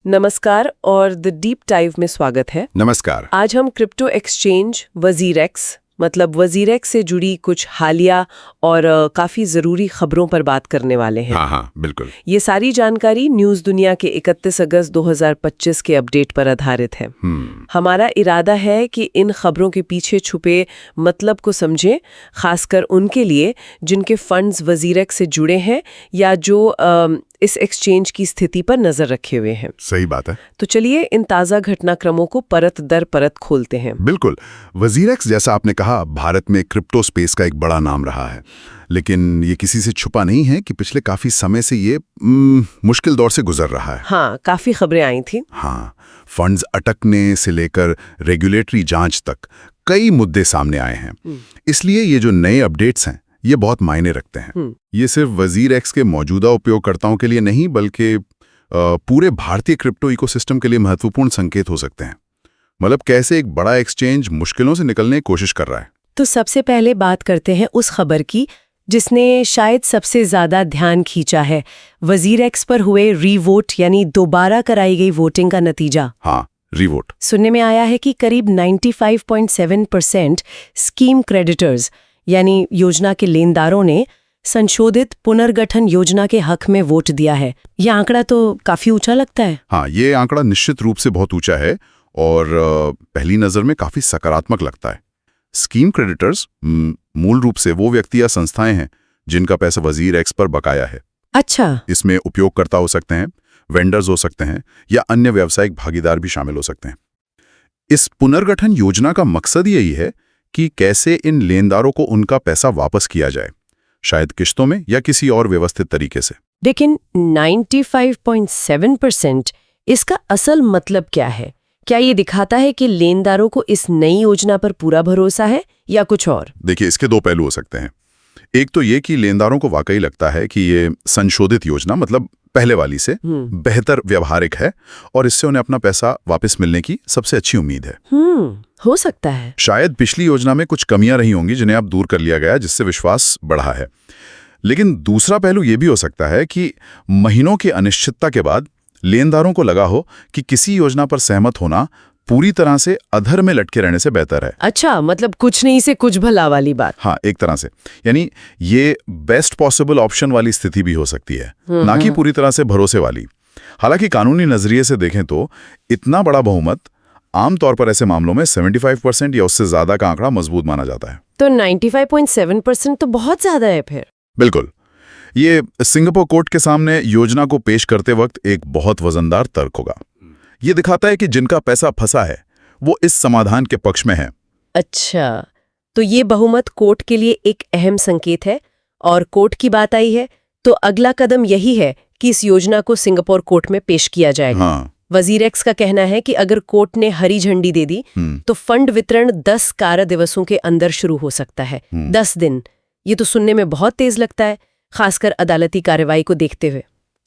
नमस्कार और the deep dive में स्वागत है। नमस्कार। आज हम क्रिप्टो एक्सचेंज वजीरेक्स मतलब वजीरेक्स से जुड़ी कुछ हालिया और काफ़ी ज़रूरी खबरों पर बात करने वाले हैं। हाँ, बिल्कुल। ये सारी जानकारी न्यूज़ दुनिया के 31 अगस्त 2025 के अपडेट पर आधारित है। हमारा इरादा है कि इन खबरों के पीछे छुपे मतलब को समझें, खासकर उनके लिए जिनके फंड्स वजीरेक्स से जुड़े हैं या जो इस एक्सचेंज की स्थिति पर नजर रखे हुए हैं। सही बात है। तो चलिए इन ताज़ा घटनाक्रमों को परत दर परत खोलते हैं। बिल्कुल। वजीरेक्स, जैसा आपने कहा, भारत में क्रिप्टो स्पेस का एक बड़ा नाम रहा है, लेकिन ये किसी से छुपा नहीं है कि पिछले काफी समय से ये मुश्किल दौर से गुजर रहा है। हाँ, काफी खबरें आई थी। हाँ, फंड्स अटकने से लेकर रेगुलेटरी जांच तक कई मुद्दे सामने आए हैं। इसलिए ये जो नए अपडेट्स हैं ये बहुत मायने रखते हैं। ये सिर्फ वजीरेक्स के मौजूदा उपयोगकर्ताओं के लिए नहीं, बल्कि पूरे भारतीय क्रिप्टो इकोसिस्टम के लिए महत्वपूर्ण संकेत हो सकते हैं। मतलब कैसे एक बड़ा एक्सचेंज मुश्किलों से निकलने की कोशिश कर रहा है। तो सबसे पहले बात करते हैं उस खबर की जिसने शायद सबसे ज्यादा ध्यान खींचा है, वजीरेक्स पर हुए रीवोट यानी दोबारा कराई गई वोटिंग का नतीजा। हाँ, रीवोट। सुनने में आया है कि करीब 95.7% स्कीम क्रेडिटर्स यानी योजना के लेनदारों ने संशोधित पुनर्गठन योजना के हक में वोट दिया है। यह आंकड़ा तो काफी ऊंचा लगता है। हाँ, ये आंकड़ा निश्चित रूप से बहुत ऊंचा है और पहली नजर में काफी सकारात्मक लगता है। स्कीम क्रेडिटर्स मूल रूप से वो व्यक्ति या संस्थाएं हैं जिनका पैसा वजीरेक्स पर बकाया है। अच्छा। इसमें उपयोगकर्ता हो सकते हैं, वेंडर्स हो सकते हैं या अन्य व्यावसायिक भागीदार भी शामिल हो सकते हैं। इस पुनर्गठन योजना का मकसद यही है कि कैसे इन लेनदारों को उनका पैसा वापस किया जाए, शायद किश्तों में या किसी और व्यवस्थित तरीके से। लेकिन 95.7% इसका असल मतलब क्या है? क्या ये दिखाता है कि लेनदारों को इस नई योजना पर पूरा भरोसा है या कुछ और? देखिए, इसके दो पहलू हो सकते हैं। एक तो ये कि लेनदारों को वाकई लगता है कि ये संशोधित योजना मतलब पहले वाली से बेहतर व्यवहारिक है और इससे उन्हें अपना पैसा वापस मिलने की सबसे अच्छी उम्मीद है। हो सकता है। शायद पिछली योजना में कुछ कमियां रही होंगी जिन्हें अब दूर कर लिया गया, जिससे विश्वास बढ़ा है। लेकिन दूसरा पहलू ये भी हो सकता है कि महीनों की अनिश्चितता के बाद लेनदारों को लगा हो कि किसी योजना पर सहमत होना पूरी तरह से अधर में लटके रहने से बेहतर है। अच्छा, मतलब कुछ नहीं से कुछ भला वाली बात। हाँ, एक तरह से, यानी ये बेस्ट पॉसिबल ऑप्शन वाली स्थिति भी हो सकती है, ना कि पूरी तरह से भरोसे वाली। हालांकि कानूनी नजरिए से देखें तो इतना बड़ा बहुमत आमतौर पर ऐसे मामलों में 75% या उससे ज्यादा का आंकड़ा मजबूत माना जाता है। तो 95.7% तो बहुत ज्यादा है फिर। बिल्कुल। ये सिंगापुर कोर्ट के सामने योजना को पेश करते वक्त एक बहुत वजनदार तर्क होगा। ये दिखाता है कि जिनका पैसा फंसा है वो इस समाधान के पक्ष में है। अच्छा, तो ये बहुमत कोर्ट के लिए एक अहम संकेत है और कोर्ट की बात आई है तो अगला कदम यही है कि इस योजना को सिंगापुर कोर्ट में पेश किया जाएगा। हाँ। वजीरेक्स का कहना है कि अगर कोर्ट ने हरी झंडी दे दी तो फंड वितरण 10 कार्य दिवसों के अंदर शुरू हो सकता है। 10 दिन, ये तो सुनने में बहुत तेज लगता है, खासकर अदालती कार्रवाई को देखते हुए।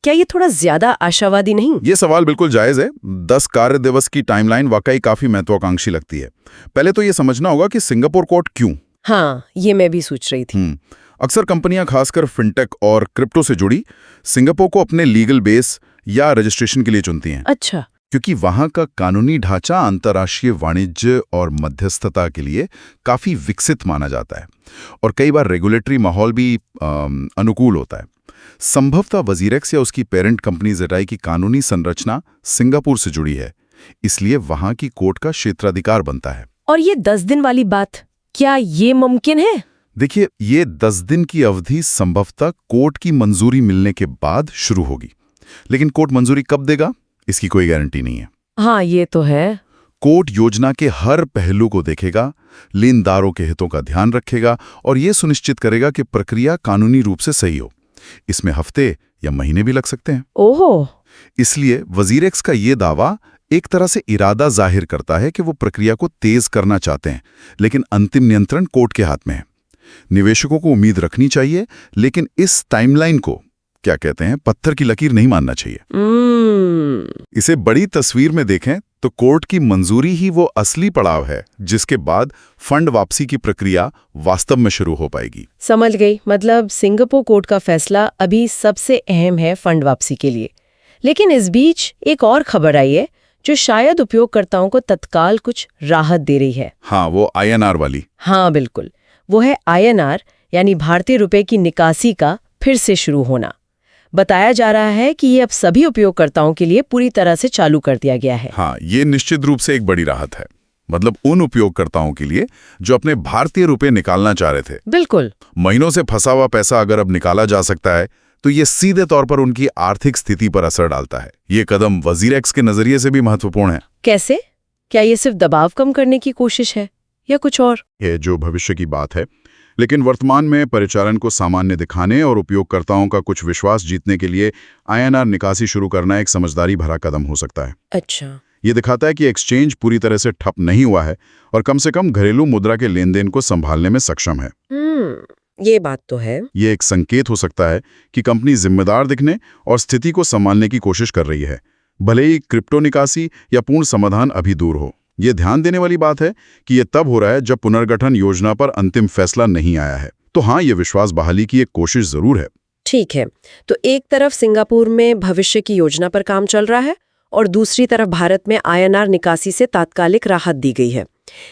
क्या ये थोड़ा ज्यादा आशावादी नहीं? ये सवाल बिल्कुल जायज है। 10 कार्य दिवस की टाइमलाइन वाकई काफी महत्वाकांक्षी लगती है। पहले तो ये समझना होगा कि सिंगापुर कोर्ट क्यों। हाँ, ये मैं भी सोच रही थी। अक्सर कंपनियां, खासकर फिनटेक और क्रिप्टो से जुड़ी, सिंगापुर को अपने लीगल बेस या रजिस्ट्रेशन के लिए चुनती हैं। अच्छा। क्योंकि वहां का कानूनी ढांचा अंतर्राष्ट्रीय वाणिज्य और मध्यस्थता के लिए काफी विकसित माना जाता है और कई बार रेगुलेटरी माहौल भी अनुकूल होता है। संभवतः वजीरेक्स या उसकी पेरेंट कंपनी जेटाई की कानूनी संरचना सिंगापुर से जुड़ी है, इसलिए वहां की कोर्ट का क्षेत्राधिकार बनता है। और ये 10 दिन वाली बात, क्या ये मुमकिन है? देखिए, ये 10 दिन की अवधि संभवतः कोर्ट की मंजूरी मिलने के बाद शुरू होगी, लेकिन कोर्ट मंजूरी कब देगा इसकी कोई गारंटी नहीं है। हाँ, ये तो है। कोर्ट योजना के हर पहलू को देखेगा, लेनदारों के हितों का ध्यान रखेगा और ये सुनिश्चित करेगा कि प्रक्रिया कानूनी रूप से सही हो। इसमें हफ्ते या महीने भी लग सकते हैं। ओहो। इसलिए वजीरेक्स का ये दावा एक तरह से इरादा जाहिर करता है कि वो प्रक्रिया को तेज करना चाहते हैं, लेकिन अंतिम नियंत्रण कोर्ट के हाथ में है। निवेशकों को उम्मीद रखनी चाहिए, लेकिन इस टाइमलाइन को क्या कहते हैं, पत्थर की लकीर नहीं मानना चाहिए। इसे बड़ी तस्वीर में देखें तो कोर्ट की मंजूरी ही वो असली पड़ाव है जिसके बाद फंड वापसी की प्रक्रिया वास्तव में शुरू हो पाएगी। समझ गई। मतलब सिंगापुर कोर्ट का फैसला अभी सबसे अहम है फंड वापसी के लिए, लेकिन इस बीच एक और खबर आई है जो शायद उपयोगकर्ताओं को तत्काल कुछ राहत दे रही है। हाँ, वो INR वाली। हाँ बिल्कुल, वो है INR यानी भारतीय रुपए की निकासी का फिर से शुरू होना। बताया जा रहा है कि ये अब सभी उपयोगकर्ताओं के लिए पूरी तरह से चालू कर दिया गया है। हाँ, ये निश्चित रूप से एक बड़ी राहत है। मतलब उन उपयोगकर्ताओं के लिए जो अपने भारतीय रुपए निकालना चाह रहे थे। बिल्कुल। महीनों से फंसा हुआ पैसा अगर अब निकाला जा सकता है तो ये सीधे तौर पर उनकी आर्थिक स्थिति पर असर डालता है। ये कदम वजीरेक्स के नजरिए से भी महत्वपूर्ण है। कैसे? क्या ये सिर्फ दबाव कम करने की कोशिश है या कुछ और? ये जो भविष्य की बात है, लेकिन वर्तमान में परिचालन को सामान्य दिखाने और उपयोगकर्ताओं का कुछ विश्वास जीतने के लिए INR निकासी शुरू करना एक समझदारी भरा कदम हो सकता है। अच्छा। ये दिखाता है कि एक्सचेंज पूरी तरह से ठप नहीं हुआ है और कम से कम घरेलू मुद्रा के लेन देन को संभालने में सक्षम है। ये बात तो है। ये एक संकेत हो सकता है कि कंपनी जिम्मेदार दिखने और स्थिति को संभालने की कोशिश कर रही है, भले ही क्रिप्टो निकासी या पूर्ण समाधान अभी दूर हो। ये ध्यान देने वाली बात है कि ये तब हो रहा है जब पुनर्गठन योजना पर अंतिम फैसला नहीं आया है। तो हाँ, ये विश्वास बहाली की एक कोशिश जरूर है। ठीक है, तो एक तरफ सिंगापुर में भविष्य की योजना पर काम चल रहा है और दूसरी तरफ भारत में INR निकासी से तात्कालिक राहत दी गई है।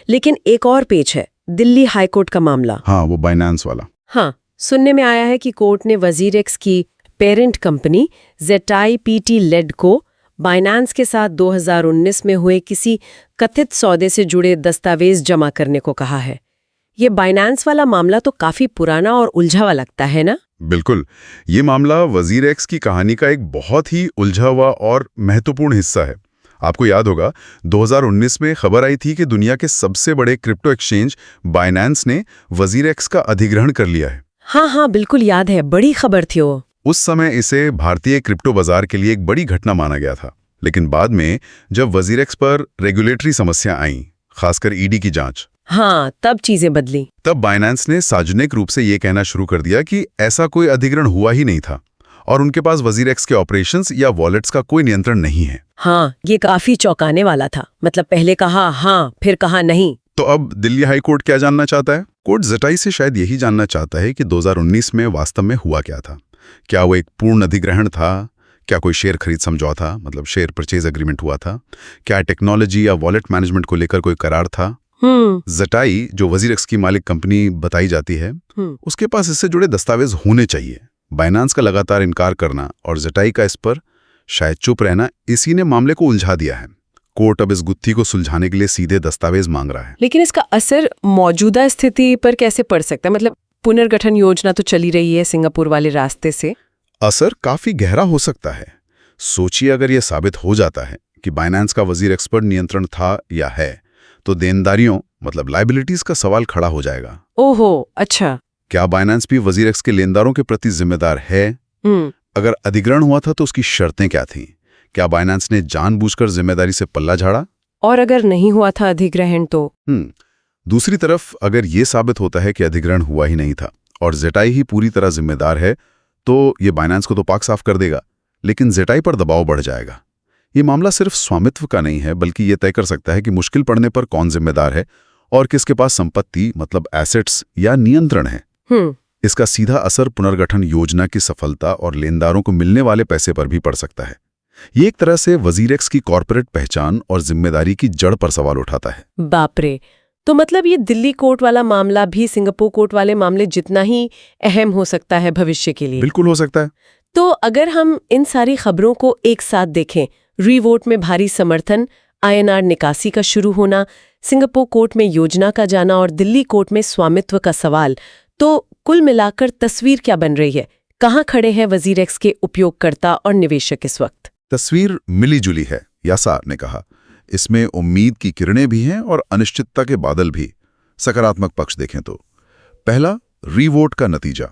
लेकिन एक और पेच है, दिल्ली हाईकोर्ट का मामला। हाँ, वो बाइनेंस वाला। हाँ, सुनने में आया है कि कोर्ट ने वजीरेक्स की पेरेंट कंपनी ZTI PT लेड को बाइनेंस के साथ 2019 में हुए किसी कथित सौदे से जुड़े दस्तावेज जमा करने को कहा है। ये बाइनेंस वाला मामला तो काफी पुराना और उलझा हुआ लगता है ना? बिल्कुल, ये मामला वजीरेक्स की कहानी का एक बहुत ही उलझा हुआ और महत्वपूर्ण हिस्सा है। आपको याद होगा 2019 में खबर आई थी कि दुनिया के सबसे बड़े क्रिप्टो एक्सचेंज बाइनेंस ने वजीरेक्स का अधिग्रहण कर लिया है। हाँ, बिल्कुल याद है, बड़ी खबर थी वो। उस समय इसे भारतीय क्रिप्टो बाजार के लिए एक बड़ी घटना माना गया था। लेकिन बाद में जब वजीरेक्स पर रेगुलेटरी समस्या आईं, खासकर ED की जांच, हाँ, तब चीजें बदली। तब बाइनेंस ने सार्वजनिक रूप से ये कहना शुरू कर दिया कि ऐसा कोई अधिग्रहण हुआ ही नहीं था और उनके पास वजीरेक्स के ऑपरेशंस या वॉलेट्स का कोई नियंत्रण नहीं है। हाँ, ये काफी चौंकाने वाला था। मतलब पहले कहा हाँ, फिर कहा नहीं। तो अब दिल्ली हाई कोर्ट क्या जानना चाहता है? कोर्ट ZTI से शायद यही जानना चाहता है कि 2019 में वास्तव में हुआ क्या था। क्या वो एक पूर्ण अधिग्रहण था? क्या कोई शेयर खरीद समझौता, मतलब शेयर परचेज एग्रीमेंट हुआ था? क्या टेक्नोलॉजी या वॉलेट मैनेजमेंट को लेकर कोई करार था? ZTI, जो वजीरेक्स की मालिक कंपनी बताई जाती है, उसके पास इससे जुड़े दस्तावेज होने चाहिए। बाइनेंस का लगातार इनकार करना और ZTI का इस पर शायद चुप रहना, इसी ने मामले को उलझा दिया है। कोर्ट अब इस गुत्थी को सुलझाने के लिए सीधे दस्तावेज मांग रहा है। लेकिन इसका असर मौजूदा स्थिति पर कैसे पड़ सकता है? मतलब पुनर्गठन योजना तो चली रही है सिंगापुर वाले रास्ते से। असर काफी गहरा हो सकता है। सोचिए, अगर यह साबित हो जाता है कि बाइनेंस का वजीरेक्स पर नियंत्रण था या है, तो देनदारियों मतलब लायबिलिटीज का सवाल खड़ा हो जाएगा। ओहो, अच्छा। क्या बाइनेंस भी वजीरेक्स के लेनदारों के प्रति जिम्मेदार है? अगर अधिग्रहण हुआ था तो उसकी शर्तें क्या थीं? क्या बाइनेंस ने जानबूझकर जिम्मेदारी से पल्ला झाड़ा? और अगर नहीं हुआ था अधिग्रहण तो? दूसरी तरफ अगर ये साबित होता है कि अधिग्रहण हुआ ही नहीं था और ZTI ही पूरी तरह जिम्मेदार है, तो ये बाइनेंस को तो पाक साफ कर देगा, लेकिन ZTI पर दबाव बढ़ जाएगा। ये मामला सिर्फ स्वामित्व का नहीं है, बल्कि ये तय कर सकता है कि मुश्किल पड़ने पर कौन जिम्मेदार है और किसके पास संपत्ति मतलब एसेट्स या नियंत्रण है। इसका सीधा असर पुनर्गठन योजना की सफलता और लेनदारों को मिलने वाले पैसे पर भी पड़ सकता है। ये एक तरह से वजीरेक्स की कॉर्पोरेट पहचान और जिम्मेदारी की जड़ पर सवाल उठाता है। बाप रे, तो मतलब ये दिल्ली कोर्ट वाला मामला भी सिंगापुर कोर्ट वाले मामले जितना ही अहम हो सकता है भविष्य के लिए। बिल्कुल हो सकता है। तो अगर हम इन सारी खबरों को एक साथ देखें, रीवोट में भारी समर्थन, INR निकासी का शुरू होना, सिंगापुर कोर्ट में योजना का जाना और दिल्ली कोर्ट में स्वामित्व का सवाल, तो कुल मिलाकर तस्वीर क्या बन रही है? कहाँ खड़े हैं वजीरेक्स के उपयोगकर्ता और निवेशक इस वक्त? तस्वीर मिली-जुली है, यासा ने कहा। इसमें उम्मीद की किरणें भी हैं और अनिश्चितता के बादल भी। सकारात्मक पक्ष देखें तो पहला, रीवोट का नतीजा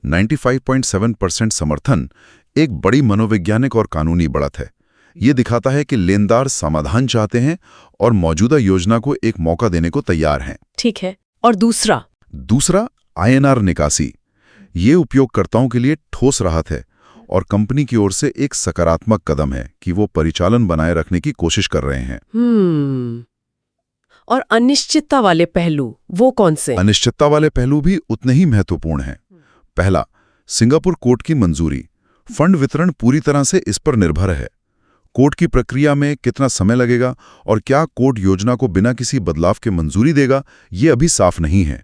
95.7% समर्थन एक बड़ी मनोवैज्ञानिक और कानूनी बढ़त है। ये दिखाता है कि लेनदार समाधान चाहते हैं और मौजूदा योजना को एक मौका देने को तैयार हैं। ठीक है। और दूसरा INR निकासी। ये उपयोगकर्ताओं के लिए ठोस राहत है और कंपनी की ओर से एक सकारात्मक कदम है कि वो परिचालन बनाए रखने की कोशिश कर रहे हैं। और अनिश्चितता वाले पहलू वो कौन से? अनिश्चितता वाले पहलू भी उतने ही महत्वपूर्ण हैं। पहला, सिंगापुर कोर्ट की मंजूरी। फंड वितरण पूरी तरह से इस पर निर्भर है। कोर्ट की प्रक्रिया में कितना समय लगेगा और क्या कोर्ट योजना को बिना किसी बदलाव के मंजूरी देगा, ये अभी साफ नहीं है।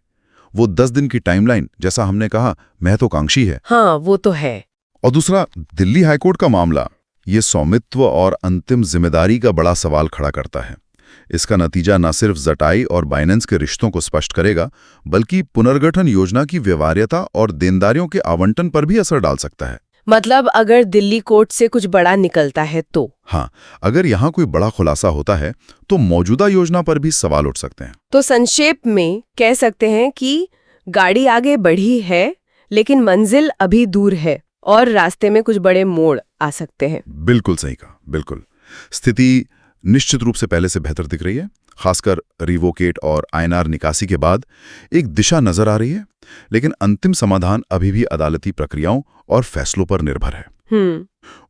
वो 10 दिन की टाइमलाइन, जैसा हमने कहा, महत्वाकांक्षी है। हाँ, वो तो है। और दूसरा, दिल्ली हाईकोर्ट का मामला, ये स्वामित्व और अंतिम जिम्मेदारी का बड़ा सवाल खड़ा करता है। इसका नतीजा न सिर्फ जटाई और बाइनेंस के रिश्तों को स्पष्ट करेगा, बल्कि पुनर्गठन योजना की व्यवहार्यता और देनदारियों के आवंटन पर भी असर डाल सकता है। मतलब अगर दिल्ली कोर्ट से कुछ बड़ा निकलता है तो? हाँ, अगर यहाँ कोई बड़ा खुलासा होता है तो मौजूदा योजना पर भी सवाल उठ सकते हैं। तो संक्षेप में कह सकते हैं कि गाड़ी आगे बढ़ी है, लेकिन मंजिल अभी दूर है और रास्ते में कुछ बड़े मोड़ आ सकते हैं। बिल्कुल सही कहा, बिल्कुल। स्थिति निश्चित रूप से पहले से बेहतर दिख रही है, खासकर रिवोकेट और आईएनआर निकासी के बाद एक दिशा नजर आ रही है, लेकिन अंतिम समाधान अभी भी अदालती प्रक्रियाओं और फैसलों पर निर्भर है।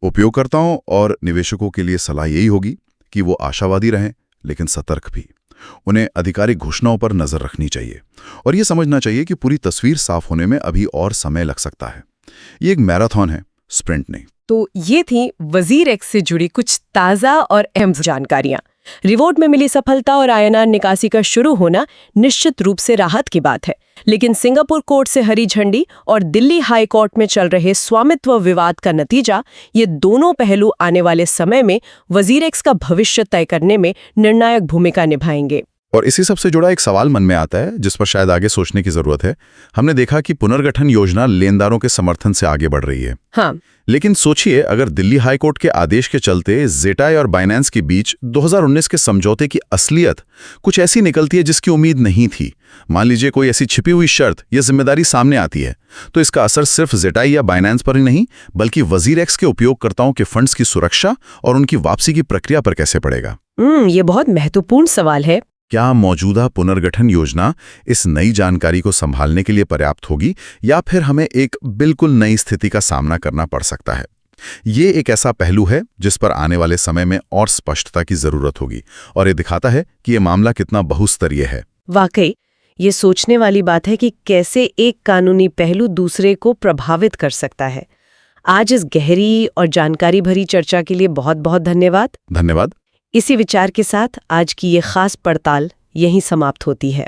उपयोगकर्ताओं और निवेशकों के लिए सलाह यही होगी कि वो आशावादी रहें, लेकिन सतर्क भी। उन्हें आधिकारिक घोषणाओं पर नजर रखनी चाहिए और ये समझना चाहिए कि पूरी तस्वीर साफ होने में अभी और समय लग सकता है। ये एक मैराथन है, स्प्रिंट नहीं। तो ये थी वजीर एक्स से जुड़ी कुछ ताज़ा और अहम जानकारियां। रिवोट में मिली सफलता और आईएनआर निकासी का शुरू होना निश्चित रूप से राहत की बात है, लेकिन सिंगापुर कोर्ट से हरी झंडी और दिल्ली हाई कोर्ट में चल रहे स्वामित्व विवाद का नतीजा, ये दोनों पहलू आने वाले समय में वजीर एक्स का भविष्य तय करने में निर्णायक भूमिका निभाएंगे। और इसी सबसे जुड़ा एक सवाल मन में आता है जिस पर शायद आगे सोचने की जरूरत है। हमने देखा कि पुनर्गठन योजना लेनदारों के समर्थन से आगे बढ़ रही है। हाँ। लेकिन सोचिए, अगर दिल्ली हाईकोर्ट के आदेश के चलते जेटाई और बाइनेंस के बीच 2019 के समझौते की असलियत कुछ ऐसी निकलती है जिसकी उम्मीद नहीं थी। मान लीजिए कोई ऐसी छिपी हुई शर्त या जिम्मेदारी सामने आती है, तो इसका असर सिर्फ जेटाई या बाइनेंस पर ही नहीं, बल्कि वजीर एक्स के उपयोगकर्ताओं के फंड्स की सुरक्षा और उनकी वापसी की प्रक्रिया पर कैसे पड़ेगा। ये बहुत महत्वपूर्ण सवाल है। क्या मौजूदा पुनर्गठन योजना इस नई जानकारी को संभालने के लिए पर्याप्त होगी, या फिर हमें एक बिल्कुल नई स्थिति का सामना करना पड़ सकता है? ये एक ऐसा पहलू है जिस पर आने वाले समय में और स्पष्टता की जरूरत होगी, और ये दिखाता है कि ये मामला कितना बहुस्तरीय है। वाकई ये सोचने वाली बात है कि कैसे एक कानूनी पहलू दूसरे को प्रभावित कर सकता है। आज इस गहरी और जानकारी भरी चर्चा के लिए बहुत बहुत धन्यवाद। धन्यवाद। इसी विचार के साथ आज की ये खास पड़ताल यहीं समाप्त होती है।